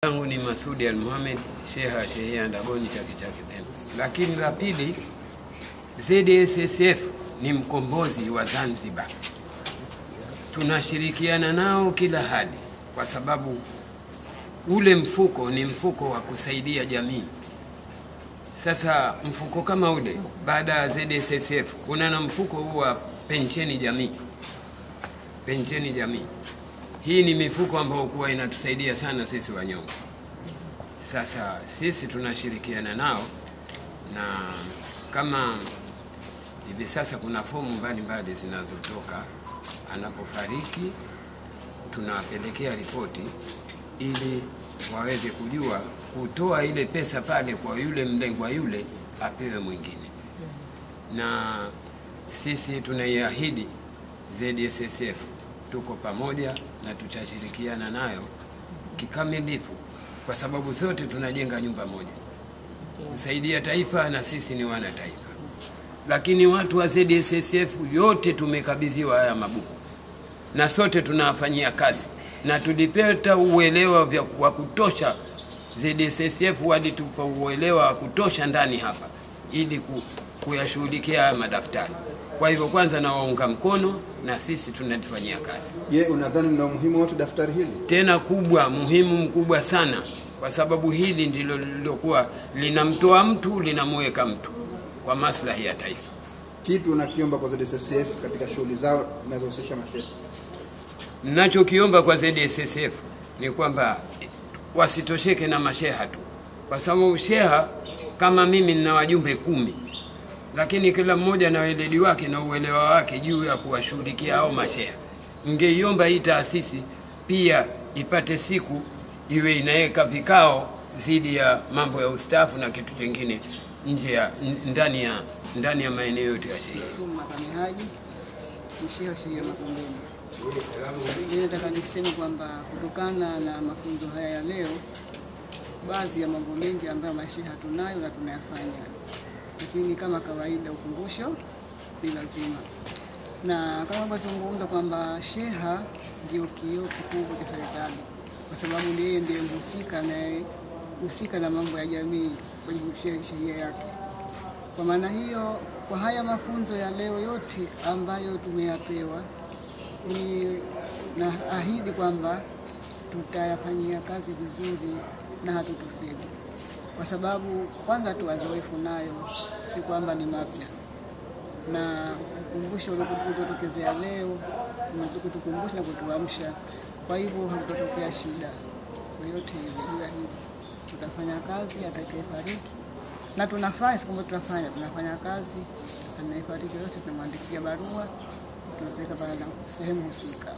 Yangu ni Masudi Al-Mohamed, Sheha Shehia Ndagoni Chake Chake Pemba. Lakini la pili, ZSSF ni mkombozi wa Zanzibar. Tunashirikiana nao kila hali kwa sababu ule mfuko ni mfuko wa kusaidia jamii. Sasa mfuko kama ule baada ya ZSSF kuna na mfuko huu wa pensheni jamii. Pensheni jamii. Hii ni mifuko ambayo kuwa inatusaidia sana sisi wanyonge. Sasa sisi tunashirikiana nao, na kama hivi sasa kuna fomu mbalimbali zinazotoka anapofariki, tunawapelekea ripoti ili waweze kujua kutoa ile pesa pale kwa yule mlengwa yule apewe mwingine. Na sisi tunaiahidi ZSSF tuko pamoja na tutashirikiana nayo kikamilifu kwa sababu sote tunajenga nyumba moja. Kusaidia taifa na sisi ni wana taifa. Lakini watu wa ZSSF yote tumekabidhiwa haya mabuku. Na sote tunafanyia kazi. Na tulipata uelewa wa kutosha. ZSSF walitupa uelewa wa kutosha ndani hapa ili kuyashughulikia haya madaftari. Kwa hivyo kwanza na waunga mkono na sisi tunalifanyia kazi. Je, unadhani ndio muhimu wote daftari hili? Tena kubwa, muhimu mkubwa sana kwa sababu hili ndilo lilokuwa linamtoa mtu linamweka mtu kwa maslahi ya taifa. Kipi unakiomba kwa ZSSF katika shughuli zao zinazohusisha masheha? Ninachokiomba kwa ZSSF ni kwamba wasitosheke na masheha tu. Kwa sababu sheha kama mimi nina wajumbe 10. Lakini kila mmoja na weledi wake na uelewa wake juu ya kuwashughulikia hao masheha. Ningeiomba hii taasisi pia ipate siku iwe inaweka vikao zidi ya mambo ya ustafu na kitu kingine nje ya ndani ya maeneo yote ya sheha. Makame Haji ni Sheha Shehia Makumbeni. Nataka niseme kwamba kutokana na mafunzo haya ya leo, baadhi ya mambo mengi ambayo masheha tunayo na tunayafanya. Lakini kama kawaida ukumbusho ni lazima. Na kama bazungumza kwamba sheha ndio kioo kikubwa cha serikali, kwa sababu yeye ndiye mhusika na mambo ya jamii kwa sheria yake. Kwa maana hiyo, kwa haya mafunzo ya leo yote ambayo tumeyapewa, ni naahidi kwamba tutayafanyia kazi vizuri na hatutofeli. Kwa sababu kwanza tu wazoefu nayo, si kwamba ni mapya. Na ukumbusho unapotokezea leo unatukumbusha na kutuamsha. Kwa hivyo hakutotokea shida yoyote ile hili. Tutafanya kazi atakayefariki. Na tunafanya tunafanya kazi, anayefariki yote tunamwandikia barua, tunapeleka pale sehemu husika.